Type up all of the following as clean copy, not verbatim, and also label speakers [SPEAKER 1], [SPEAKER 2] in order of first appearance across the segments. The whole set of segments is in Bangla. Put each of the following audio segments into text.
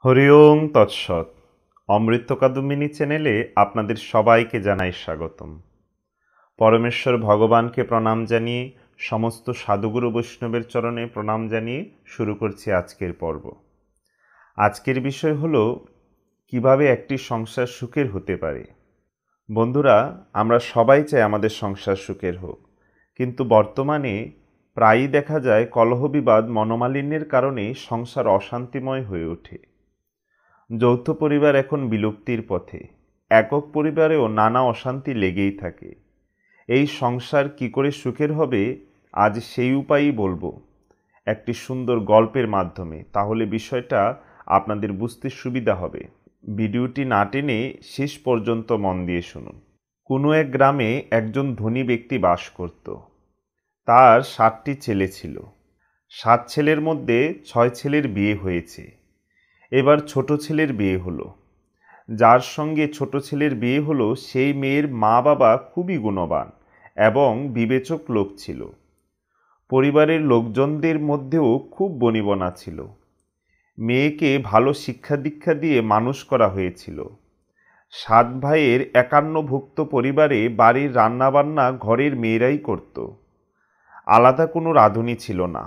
[SPEAKER 1] হরি ওম তৎসৎ। অমৃত কাদম্বিনী চ্যানেলে আপনাদের সবাইকে জানাই স্বাগতম। পরমেশ্বর ভগবানকে প্রণাম জানিয়ে, সমস্ত সাধুগুরু বৈষ্ণবের চরণে প্রণাম জানিয়ে শুরু করছি আজকের পর্ব। আজকের বিষয় হলো কিভাবে একটি সংসার সুখের হতে পারে। বন্ধুরা, আমরা সবাই চাই আমাদের সংসার সুখের হোক, কিন্তু বর্তমানে প্রায়ই দেখা যায় কলহ বিবাদ মনোমালিন্যের কারণে সংসার অশান্তিময় হয়ে ওঠে। যৌথ পরিবার এখন বিলুপ্তির পথে, একক পরিবারেও নানা অশান্তি লেগেই থাকে। এই সংসার কি করে সুখের হবে, আজ সেই উপায়ই বলবো একটি সুন্দর গল্পের মাধ্যমে। তাহলে বিষয়টা আপনাদের বুঝতে সুবিধা হবে। ভিডিওটি না টেনে শেষ পর্যন্ত মন দিয়ে শুনুন। কোনো এক গ্রামে একজন ধনী ব্যক্তি বাস করত। তার 7টি ছেলে ছিল। 7 ছেলের মধ্যে 6 ছেলের বিয়ে হয়েছে। এবার ছোট ছেলের বিয়ে হলো। যার সঙ্গে ছোট ছেলের বিয়ে হলো সেই মেয়ের মা বাবা খুবই গুণবান এবং বিবেচক লোক ছিল। পরিবারের লোকজনদের মধ্যেও খুব বনিবনা ছিল। মেয়েকে ভালো শিক্ষা দীক্ষা দিয়ে মানুষ করা হয়েছিল। 7 ভাইয়ের 51ভুক্ত পরিবারে বাড়ির রান্নাবান্না ঘরের মেয়েরাই করত। আলাদা কোনো রাঁধুনি ছিল না।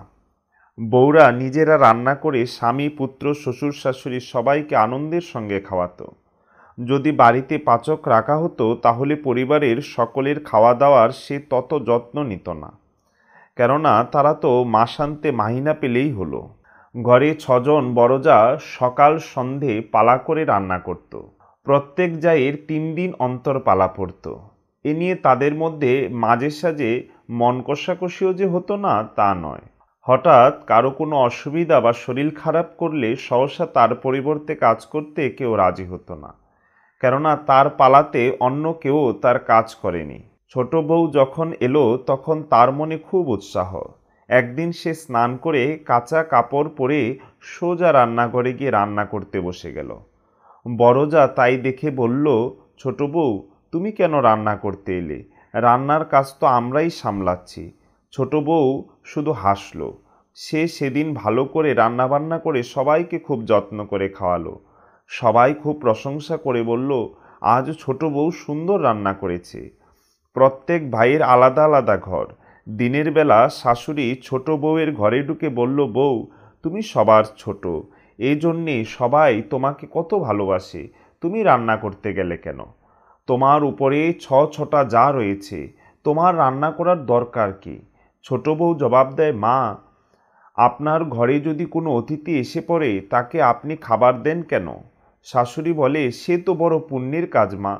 [SPEAKER 1] বউরা নিজেরা রান্না করে স্বামী, পুত্র, শ্বশুর, শাশুড়ি সবাইকে আনন্দের সঙ্গে খাওয়াতো। যদি বাড়িতে পাচক রাখা হতো তাহলে পরিবারের সকলের খাওয়া দাওয়ার সে তত যত্ন নিত না, কেননা তারা তো মাসান্তে মাহিনা পেলেই হলো। ঘরে 6 জন বড়জা সকাল সন্ধে পালা করে রান্না করত। প্রত্যেক জায়ের 3 দিন অন্তর পালা পড়ত। এ নিয়ে তাদের মধ্যে মাঝে সাঝে মন কষাকষিও যে হতো না তা নয়। হঠাৎ কারো কোনো অসুবিধা বা শরীর খারাপ করলে সহসা তার পরিবর্তে কাজ করতে কেউ রাজি হতো না, কেননা তার পালাতে অন্য কেউ তার কাজ করেনি। ছোট বউ যখন এলো তখন তার মনে খুব উৎসাহ। একদিন সে স্নান করে কাঁচা কাপড় পরে সোজা রান্নাঘরে গিয়ে রান্না করতে বসে গেল। বড়জা তাই দেখে বলল, ছোট বউ, তুমি কেন রান্না করতে এলে? রান্নার কাজ তো আমরাই সামলাচ্ছি। ছোট বউ শুধু হাসল। সে সেদিন ভালো করে রান্নাবান্না করে সবাইকে খুব যত্ন করে খাওয়ালো। সবাই খুব প্রশংসা করে বলল, আজ ছোট বউ সুন্দর রান্না করেছে। প্রত্যেক ভাইয়ের আলাদা আলাদা ঘর। দিনের বেলা শাশুড়ি ছোট বউয়ের ঘরে ঢুকে বলল, বউ, তুমি সবার ছোট, এই জন্যে সবাই তোমাকে কত ভালোবাসে। তুমি রান্না করতে গেলে কেন? তোমার উপরে 6টা যা রয়েছে, তোমার রান্না করার দরকার কি? ছোট বউ জবাব দেয়, মা, আপনার ঘরে যদি কোনো অতিথি এসে পড়ে তাকে আপনি খাবার দেন কেন? শাশুড়ি বলে, সে তো বড় পুণ্যের কাজ মা।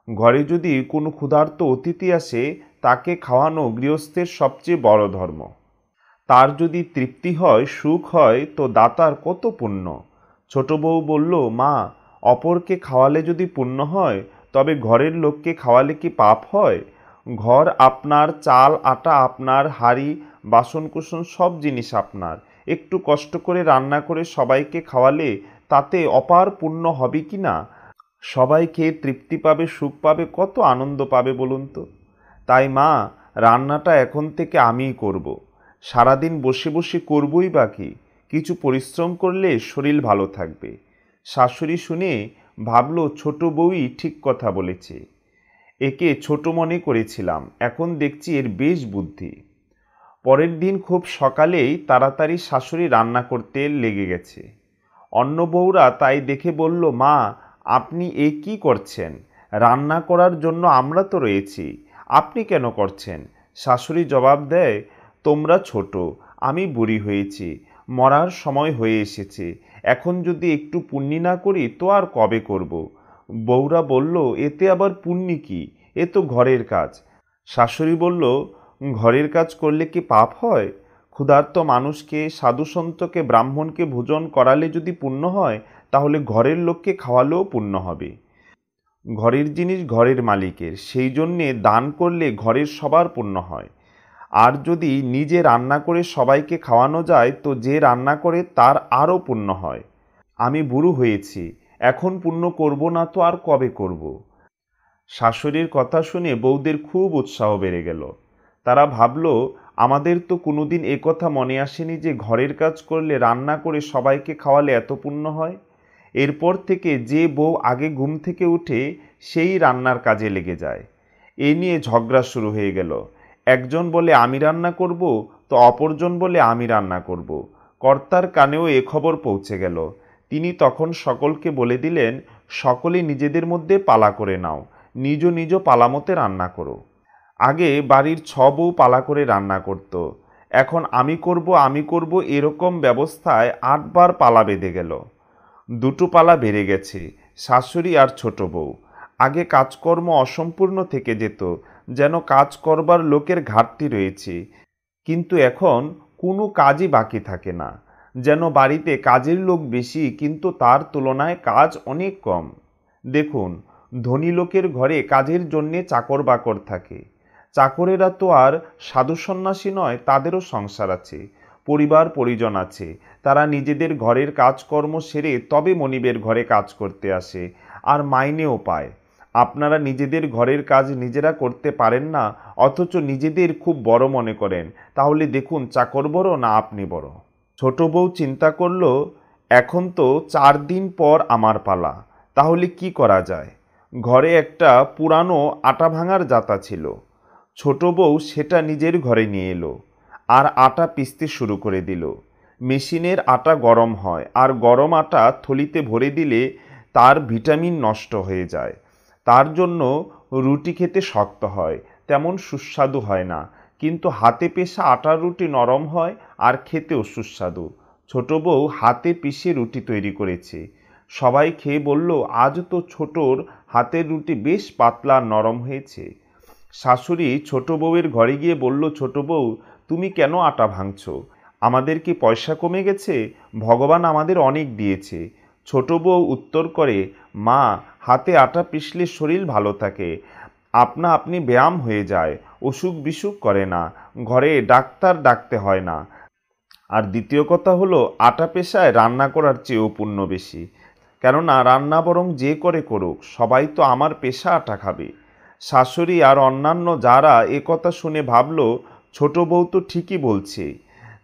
[SPEAKER 1] ঘরে যদি কোনো ক্ষুধার্ত অতিথি আসে তাকে খাওয়ানো গৃহস্থের সবচেয়ে বড় ধর্ম। তার যদি তৃপ্তি হয়, সুখ হয়, তো দাতার কত পুণ্য। ছোট বউ বলল, মা, অপরকে খাওয়ালে যদি পুণ্য হয় তবে ঘরের লোককে খাওয়ালে কি পাপ হয়? ঘর আপনার, চাল আটা আপনার, হাঁড়ি বাসনকুসন সব জিনিস আপনার। একটু কষ্ট করে রান্না করে সবাইকে খাওয়ালে তাতে অপার পুণ্য হবে কি না? সবাই খেয়ে তৃপ্তি পাবে, সুখ পাবে, কত আনন্দ পাবে বলুন তো। তাই মা, রান্নাটা এখন থেকে আমিই করব। সারাদিন বসে বসে করবই বা কি? কিছু পরিশ্রম করলে শরীর ভালো থাকবে। শাশুড়ি শুনে ভাবল, ছোট বউই ঠিক কথা বলেছে। একে ছোট মনে করেছিলাম, এখন দেখছি এর বেশ বুদ্ধি। পরের দিন খুব সকালেই তাড়াতাড়ি শাশুড়ি রান্না করতে লেগে গেছে। অন্য বউরা তাই দেখে বলল, মা, আপনি এ কি করছেন? রান্না করার জন্য আমরা তো রয়েছি, আপনি কেন করছেন? শাশুড়ি জবাব দেয়, তোমরা ছোট, আমি বুড়ি হয়েছি, মরার সময় হয়ে এসেছে, এখন যদি একটু পুণ্যি না করি তো আর কবে করব? বউরা বলল, এতে আবার পুণ্যি কি? এ তো ঘরের কাজ। শাশুড়ি বলল, ঘরের কাজ করলে কি পাপ হয়? ক্ষুধার্ত মানুষকে, সাধুসন্তকে, ব্রাহ্মণকে ভোজন করালে যদি পুণ্য হয়, তাহলে ঘরের লোককে খাওয়ালেও পুণ্য হবে। ঘরের জিনিস ঘরের মালিকের, সেই জন্যে দান করলে ঘরের সবার পুণ্য হয়। আর যদি নিজে রান্না করে সবাইকে খাওয়ানো যায় তো যে রান্না করে তার আরও পুণ্য হয়। আমি বুড়ো হয়েছি, এখন পুণ্য করব না তো আর কবে করব? শাশুড়ির কথা শুনে বউদের খুব উৎসাহ বেড়ে গেল। তারা ভাবল, আমাদের তো কোনোদিন এ কথা মনে আসেনি যে ঘরের কাজ করলে, রান্না করে সবাইকে খাওয়ালে এত পুণ্য হয়। এরপর থেকে যে বউ আগে ঘুম থেকে উঠে সেই রান্নার কাজে লেগে যায়। এ নিয়ে ঝগড়া শুরু হয়ে গেল। একজন বলে আমি রান্না করব, তো অপরজন বলে আমি রান্না করব। কর্তার কানেও এ খবর পৌঁছে গেল। তিনি তখন সকলকে বলে দিলেন, সকলে নিজেদের মধ্যে পালা করে নাও, নিজ নিজ পালামতে রান্না করো। আগে বাড়ির 6 বউ পালা করে রান্না করত, এখন আমি করব এরকম ব্যবস্থায় 8 বার পালা বেঁধে গেল। দুটো পালা বেড়ে গেছে, শাশুড়ি আর ছোট বউ। আগে কাজকর্ম অসম্পূর্ণ থেকে যেত, যেন কাজ করবার লোকের ঘাটতি রয়েছে, কিন্তু এখন কোনো কাজই বাকি থাকে না, যেন বাড়িতে কাজের লোক বেশি কিন্তু তার তুলনায় কাজ অনেক কম। দেখুন, ধনী লোকের ঘরে কাজের জন্যে চাকর বাকর থাকে। চাকরেরা তো আর সাধু সন্ন্যাসী নয়, তাদেরও সংসার আছে, পরিবার পরিজন আছে। তারা নিজেদের ঘরের কাজকর্ম সেরে তবে মনিবের ঘরে কাজ করতে আসে, আর মাইনেও পায়। আপনারা নিজেদের ঘরের কাজ নিজেরা করতে পারেন না, অথচ নিজেদের খুব বড় মনে করেন। তাহলে দেখুন, চাকর বড় না আপনি বড়? ছোট বউ চিন্তা করল, এখন তো 4 দিন পর আমার পালা, তাহলে কি করা যায়? ঘরে একটা পুরানো আটা ভাঙার জাতা ছিল। ছোট বউ সেটা নিজের ঘরে নিয়ে এলো আর আটা পিষতে শুরু করে দিল। মেশিনের আটা গরম হয়, আর গরম আটা থলিতে ভরে দিলে তার ভিটামিন নষ্ট হয়ে যায়। তার জন্য রুটি খেতে শক্ত হয়, তেমন সুস্বাদু হয় না, কিন্তু হাতে পেষা আটার রুটি নরম হয় আর খেতেও সুস্বাদু। ছোট বউ হাতে পিষে রুটি তৈরি করেছে। সবাই খেয়ে বলল, আজ তো ছোটর হাতের রুটি বেশ পাতলা নরম হয়েছে। শাশুড়ি ছোট বউয়ের ঘরে গিয়ে বলল, ছোট বউ, তুমি কেন আটা ভাঙছো? আমাদের কি পয়সা কমে গেছে? ভগবান আমাদের অনেক দিয়েছে। ছোট বউ উত্তর করে, মা, হাতে আটা পিষলে শরীর ভালো থাকে, আপনা আপনি ব্যায়াম হয়ে যায়, অসুখ বিসুখ করে না, ঘরে ডাক্তার ডাকতে হয় না। আর দ্বিতীয় কথা হলো, আটা পেশায় রান্না করার চেয়েও পুণ্য বেশি, কেননা রান্না বরং যে করে করুক, সবাই তো আমার পেশা আটা খাবে। শাশুড়ি আর অন্যান্য যারা এ কথা শুনে ভাবল, ছোট বউ তো ঠিকই বলছে।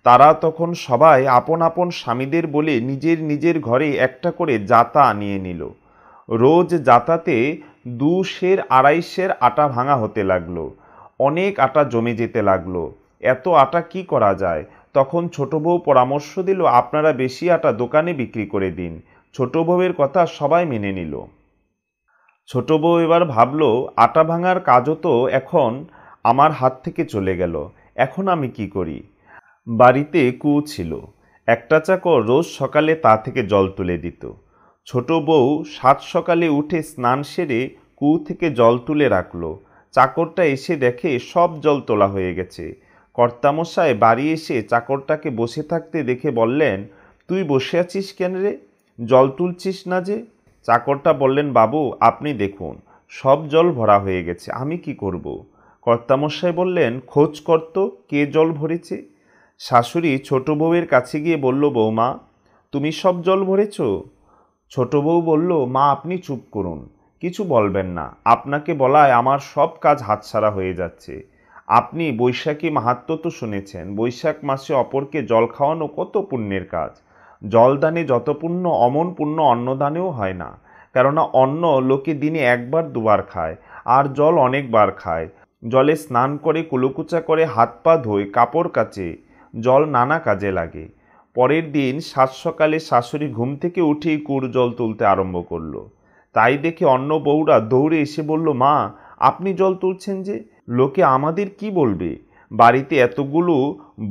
[SPEAKER 1] তারা তখন সবাই আপন আপন স্বামীদের বলে নিজের নিজের ঘরে একটা করে জাতা আনিয়ে নিল। রোজ জাতাতে 2 সের 2.5 সের আটা ভাঙা হতে লাগলো। অনেক আটা জমে যেতে লাগলো। এত আটা কি করা যায়? তখন ছোট বউ পরামর্শ দিল, আপনারা বেশি আটা দোকানে বিক্রি করে দিন। ছোট বউয়ের কথা সবাই মেনে নিল। ছোট বউ এবার ভাবল, আটা ভাঙার কাজও তো এখন আমার হাত থেকে চলে গেল, এখন আমি কি করি? বাড়িতে কুয়ো ছিল। একটা চাকর রোজ সকালে তা থেকে জল তুলে দিত। ছোট বউ 7 সকালে উঠে স্নান সেরে কুয়ো থেকে জল তুলে রাখল। চাকরটা এসে দেখে সব জল তোলা হয়ে গেছে। কর্তামশাই বাড়ি এসে চাকরটাকে বসে থাকতে দেখে বললেন, তুই বসে আছিস কেন রে? জল তুলছিস না যে? চাকরটা বললেন, বাবু, আপনি দেখুন, সব জল ভরা হয়ে গেছে, আমি কি করব? কর্তামশাই বললেন, খোঁজ করত কে জল ভরেছে। শাশুড়ি ছোট বউয়ের কাছে গিয়ে বলল, বৌমা, তুমি সব জল ভরেছ? ছোট বউ বলল, মা, আপনি চুপ করুন, কিছু বলবেন না, আপনাকে বলায় আমার সব কাজ হাতছাড়া হয়ে যাচ্ছে। আপনি বৈশাখী মাহাত্ম্য তো শুনেছেন, বৈশাখ মাসে অপরকে জল খাওয়ানো কত পুণ্যের কাজ। জলদানে যত পুণ্য, অমন পুণ্য অন্নদানেও হয় না, কেননা অন্ন লোকে দিনে 1 বার 2 বার খায়, আর জল অনেকবার খায়। জলে স্নান করে, কুলোকুচা করে, হাত পা ধোয়, কাপড় কাচে, জল নানা কাজে লাগে। পরের দিন 7 সকালে শাশুড়ি ঘুম থেকে উঠেই কুয়োর জল তুলতে আরম্ভ করলো। তাই দেখে অন্য বউরা দৌড়ে এসে বলল, মা, আপনি জল তুলছেন যে, লোকে আমাদের কি বলবে? বাড়িতে এতগুলো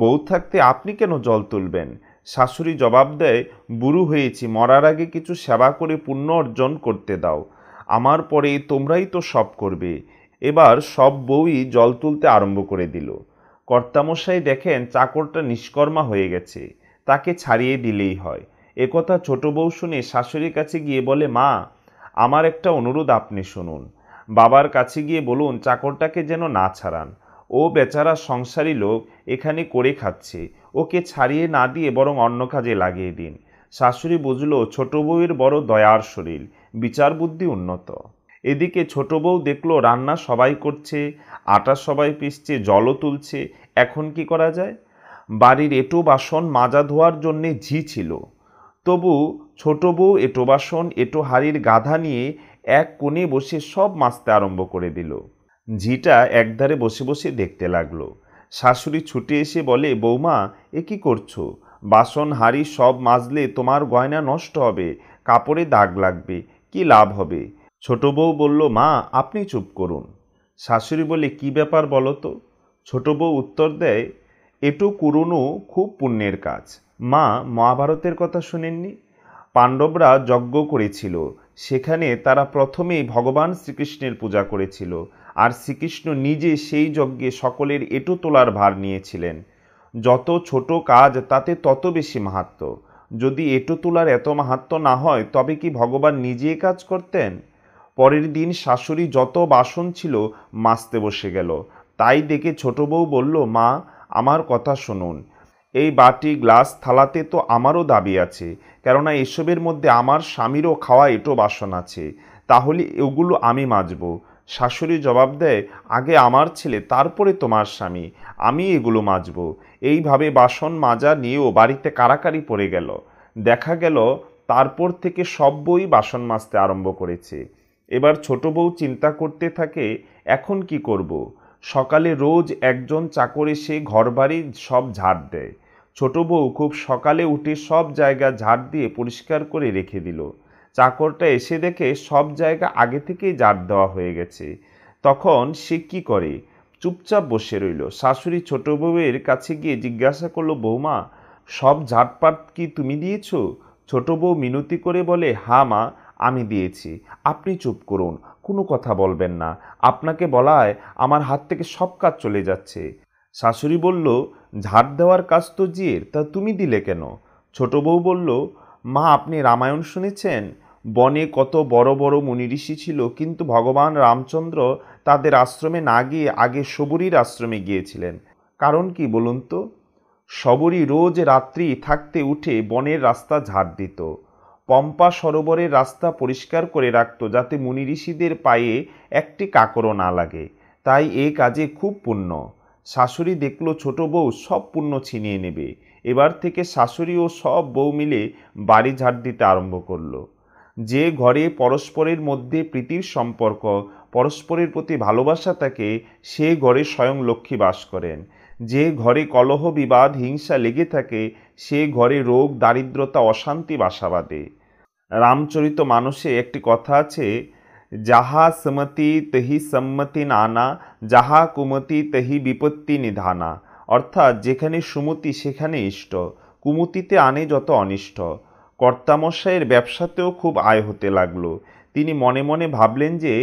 [SPEAKER 1] বউ থাকতে আপনি কেন জল তুলবেন? শাশুড়ি জবাব দেয়, বুড়ো হয়েছি, মরার আগে কিছু সেবা করে পুণ্য অর্জন করতে দাও, আমার পরে তোমরাই তো সব করবে। এবার সব বউই জল তুলতে আরম্ভ করে দিল। কর্তামশাই দেখেন চাকরটা নিষ্কর্মা হয়ে গেছে, তাকে ছাড়িয়ে দিলেই হয়। একথা ছোট বউ শুনে শাশুড়ির কাছে গিয়ে বলে, মা, আমার একটা অনুরোধ আপনি শুনুন। বাবার কাছে গিয়ে বলুন চাকরটাকে যেন না ছাড়ান। ও বেচারা সংসারী লোক, এখানে করে খাচ্ছে, ওকে ছাড়িয়ে না দিয়ে বরং অন্য কাজে লাগিয়ে দিন। শাশুড়ি বুঝল ছোট বউয়ের বড় দয়ার শরীর, বিচার বুদ্ধি উন্নত। এদিকে ছোট বউ দেখলো রান্না সবাই করছে, আটা সবাই পিষছে, জলও তুলছে, এখন কি করা যায়? বাড়ির এঁটো বাসন মাজা ধোয়ার জন্যে ঝি ছিল। তবু ছোট বউ এঁটো বাসন এঁটো হাঁড়ির গাধা নিয়ে এক কোণে বসে সব মাজতে আরম্ভ করে দিল। ঝিটা একধারে বসে বসে দেখতে লাগলো। শাশুড়ি ছুটে এসে বলে, বৌমা এ কি করছো? বাসন হাঁড়ি সব মাজলে তোমার গয়না নষ্ট হবে, কাপড়ে দাগ লাগবে, কি লাভ হবে? ছোট বউ বলল, মা আপনি চুপ করুন। শাশুড়ি বলে, কি ব্যাপার বলো তো? ছোট বউ উত্তর দেয়, এটু কুরুনও খুব পুণ্যের কাজ। মা মহাভারতের কথা শোনেননি? পাণ্ডবরা যজ্ঞ করেছিল, সেখানে তারা প্রথমেই ভগবান শ্রীকৃষ্ণের পূজা করেছিল, আর শ্রীকৃষ্ণ নিজে সেই যজ্ঞে সকলের এঁটো তোলার ভার নিয়েছিলেন। যত ছোট কাজ তাতে তত বেশি মাহাত্ম্য। যদি এঁটো তোলার এত মাহাত্ম্য না হয় তবে কি ভগবান নিজে কাজ করতেন? পরের দিন শাশুড়ি যত বাসন ছিল মাজতে বসে গেল। তাই দেখে ছোট বউ বলল, মা আমার কথা শুনুন, এই বাটি গ্লাস থালাতে তো আমারও দাবি আছে, কেননা এসবের মধ্যে আমার স্বামীরও খাওয়া এঁটো বাসন আছে, তাহলে ওগুলো আমি মাজব। শাশুড়ি জবাব দেয়, আগে আমার ছেলে তারপরে তোমার স্বামী, আমি এগুলো মাজব। এইভাবে বাসন মাজা নিয়েও বাড়িতে কাড়াকাড়ি পড়ে গেল। দেখা গেল তারপর থেকে সব বই বাসন মাজতে আরম্ভ করেছে। এবার ছোট বউ চিন্তা করতে থাকে, এখন কি করব? সকালে রোজ একজন চাকর এসে ঘরবাড়ি সব ঝাড় দেয়। ছোট বউ খুব সকালে উঠে সব জায়গা ঝাড় দিয়ে পরিষ্কার করে রেখে দিল। চাকরটা এসে দেখে সব জায়গা আগে থেকেই ঝাড় দেওয়া হয়ে গেছে। তখন সে কি করে? চুপচাপ বসে রইল। শাশুড়ি ছোট বউয়ের কাছে গিয়ে জিজ্ঞাসা করলো, বৌমা সব ঝাড়পাট কি তুমি দিয়েছো? ছোট বউ মিনতি করে বলে, হ্যাঁ মা আমি দিয়েছি, আপনি চুপ করুন, কোনো কথা বলবেন না, আপনাকে বলায় আমার হাত থেকে সব কাজ চলে যাচ্ছে। শাশুড়ি বলল, ঝাড় দেওয়ার কাজ তো জিয়ের, তা তুমি দিলে কেন? ছোট বউ বলল, মা আপনি রামায়ণ শুনেছেন? বনে কত বড় বড় মুনি ঋষি ছিল, কিন্তু ভগবান রামচন্দ্র তাদের আশ্রমে না গিয়ে আগে শবরীর আশ্রমে গিয়েছিলেন। কারণ কি বলুন তো? শবরী রোজ রাত্রি থাকতে উঠে বনের রাস্তা ঝাড় দিত, পম্পা সরোবরের রাস্তা পরিষ্কার করে রাখত, যাতে মুনি ঋষিদের পায়ে একটি কাঁকরও না লাগে। তাই এ কাজে খুব পুণ্য। শাশুড়ি দেখল ছোট বউ সব পুণ্য ছিনিয়ে নেবে। এবার থেকে শাশুড়ি ও সব বউ মিলে বাড়ি ঝাড় দিতে আরম্ভ করলো। যে ঘরে পরস্পরের মধ্যে প্রীতির সম্পর্ক, পরস্পরের প্রতি ভালোবাসা থাকে, সে ঘরে স্বয়ং লক্ষ্মী বাস করেন। যে ঘরে কলহ বিবাদ হিংসা লেগে থাকে, সে ঘরে রোগ দারিদ্রতা অশান্তি বাসা বাঁধে। রামচরিত মানসে একটি কথা আছে, যাহা সমতি তহি সম্মতি নানা, যাহা কুমতি তহি বিপত্তি নিধানা। অর্থাৎ যেখানে সুমতি সেখানে ইষ্ট, কুমতিতে আনে যত অনিষ্ট। কর্তামশাইয়ের ব্যবসাতেও খুব আয় হতে লাগলো। তিনি মনে মনে ভাবলেন যে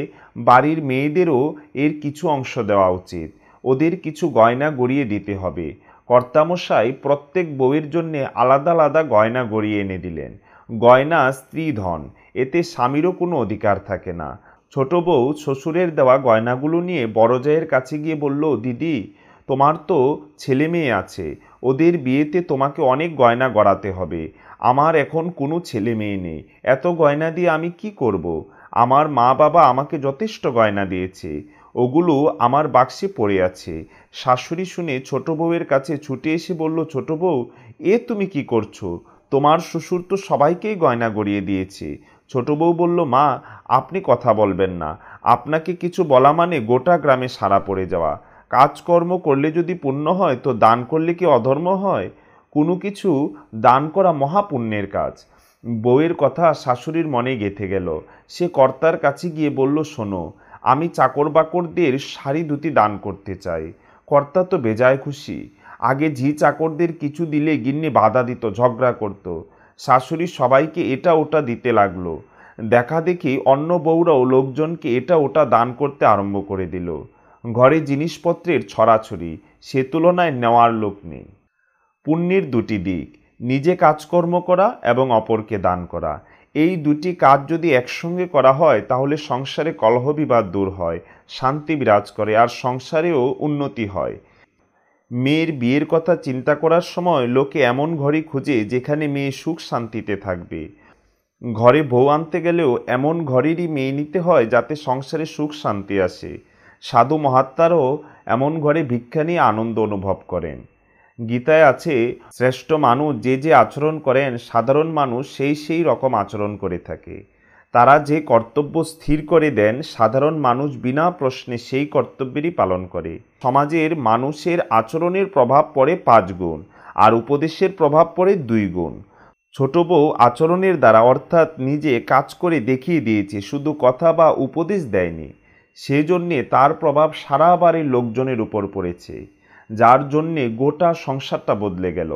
[SPEAKER 1] বাড়ির মেয়েদেরও এর কিছু অংশ দেওয়া উচিত, ওদের কিছু গয়না গড়িয়ে দিতে হবে। কর্তামশাই প্রত্যেক বউয়ের জন্যে আলাদা আলাদা গয়না গড়িয়ে এনে দিলেন। গয়না স্ত্রী ধন, এতে স্বামীরও কোনো অধিকার থাকে না। ছোট বউ শ্বশুরের দেওয়া গয়নাগুলো নিয়ে বড় জায়ের কাছে গিয়ে বলল, দিদি তোমার তো ছেলে মেয়ে আছে, ওদের বিয়েতে তোমাকে অনেক গয়না গড়াতে হবে। আমার এখন কোনো ছেলে মেয়ে নেই, এত গয়না দিয়ে আমি কি করব? আমার মা বাবা আমাকে যথেষ্ট গয়না দিয়েছে, ওগুলো আমার বাক্সে পড়ে আছে। শাশুড়ি শুনে ছোট বউয়ের কাছে ছুটে এসে বলল, ছোট বউ এ তুমি কি করছো? তোমার শ্বশুর তো সবাইকেই গয়না গড়িয়ে দিয়েছে। ছোট বউ বলল, মা আপনি কথা বলবেন না, আপনাকে কিছু বলা মানে গোটা গ্রামে সারা পড়ে যাওয়া। কাজকর্ম করলে যদি পুণ্য হয় তো দান করলে কি অধর্ম হয়? কোনো কিছু দান করা মহাপুণ্যের কাজ। বউয়ের কথা শাশুড়ির মনে গেঁথে গেল। সে কর্তার কাছে গিয়ে বলল, শোনো আমি চাকর বাকরদের শাড়ি ধুতি দান করতে চাই। কর্তা তো বেজায় খুশি। আগে ঝি চাকরদের কিছু দিলে গিন্নি বাধা দিত, ঝগড়া করত। শাশুড়ি সবাইকে এটা ওটা দিতে লাগলো। দেখা দেখি অন্য বউরাও লোকজনকে এটা ওটা দান করতে আরম্ভ করে দিল। ঘরে জিনিসপত্রের ছড়াছড়ি, সে তুলনায় নেওয়ার লোক নেই। পুণ্যের দুটি দিক, নিজে কাজকর্ম করা এবং অপরকে দান করা। এই দুটি কাজ যদি একসঙ্গে করা হয় তাহলে সংসারে কলহ বিবাদ দূর হয়, শান্তি বিরাজ করে, আর সংসারেও উন্নতি হয়। মেয়ের বিয়ের কথা চিন্তা করার সময় লোকে এমন ঘরই খুঁজে যেখানে মেয়ে সুখ শান্তিতে থাকবে। ঘরে বউ আনতে গেলেও এমন ঘরেরই মেয়ে নিতে হয় যাতে সংসারে সুখ শান্তি আসে। সাধু মহাত্মারও এমন ঘরে ভিক্ষা নিয়ে আনন্দ অনুভব করেন। গীতায় আছে, শ্রেষ্ঠ মানুষ যে যে আচরণ করেন সাধারণ মানুষ সেই রকম আচরণ করে থাকে। তারা যে কর্তব্য স্থির করে দেন সাধারণ মানুষ বিনা প্রশ্নে সেই কর্তব্যেরই পালন করে। সমাজের মানুষের আচরণের প্রভাব পড়ে 5 গুণ, আর উপদেশের প্রভাব পড়ে 2 গুণ। ছোট বউ আচরণের দ্বারা অর্থাৎ নিজে কাজ করে দেখিয়ে দিয়েছে, শুধু কথা বা উপদেশ দেয়নি। সেজন্যে তার প্রভাব সারা বাড়ির লোকজনের উপর পড়েছে, যার জন্যে গোটা সংসারটা বদলে গেল।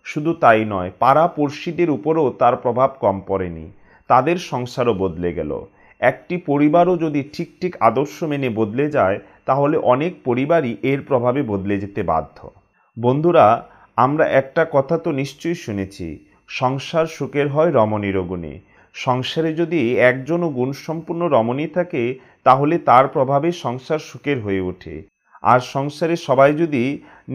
[SPEAKER 1] শুধু তাই নয়, পাড়া পড়শিদের উপরও তার প্রভাব কম পড়েনি, তাদের সংসারও বদলে গেল। একটি পরিবারও যদি ঠিক আদর্শ মেনে বদলে যায় তাহলে অনেক পরিবারই এর প্রভাবে বদলে যেতে বাধ্য। বন্ধুরা, আমরা একটা কথা তো নিশ্চয়ই শুনেছি, সংসার সুখের হয় রমণীর গুণে। সংসারে যদি একজনও গুণসম্পন্ন রমণী থাকে তাহলে তার প্রভাবে সংসার সুখের হয়ে ওঠে। আর সংসারে সবাই যদি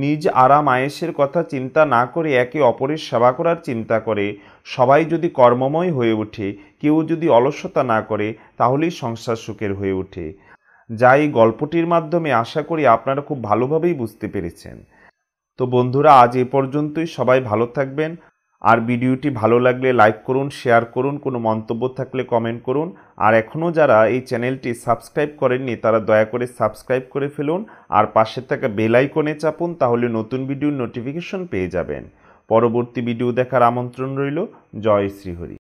[SPEAKER 1] নিজ আরাম আয়েশের কথা চিন্তা না করে একে অপরের সেবা করার চিন্তা করে, সবাই যদি কর্মময় হয়ে ওঠে, কেউ যদি অলসতা না করে, তাহলেই সংসার সুখের হয়ে ওঠে। যা এই গল্পটির মাধ্যমে আশা করি আপনারা খুব ভালোভাবেই বুঝতে পেরেছেন। তো বন্ধুরা, আজ এ পর্যন্তই। সবাই ভালো থাকবেন। আর ভিডিওটি ভালো লাগলে লাইক করুন, শেয়ার করুন, কোনো মন্তব্য থাকলে কমেন্ট করুন। আর এখনও যারা এই চ্যানেলটি সাবস্ক্রাইব করেননি তারা দয়া করে সাবস্ক্রাইব করে ফেলুন, আর পাশে থাকা বেল আইকনে চাপুন, তাহলে নতুন ভিডিওর নোটিফিকেশন পেয়ে যাবেন। পরবর্তী ভিডিও দেখার আমন্ত্রণ রইল। জয় শ্রীহরি।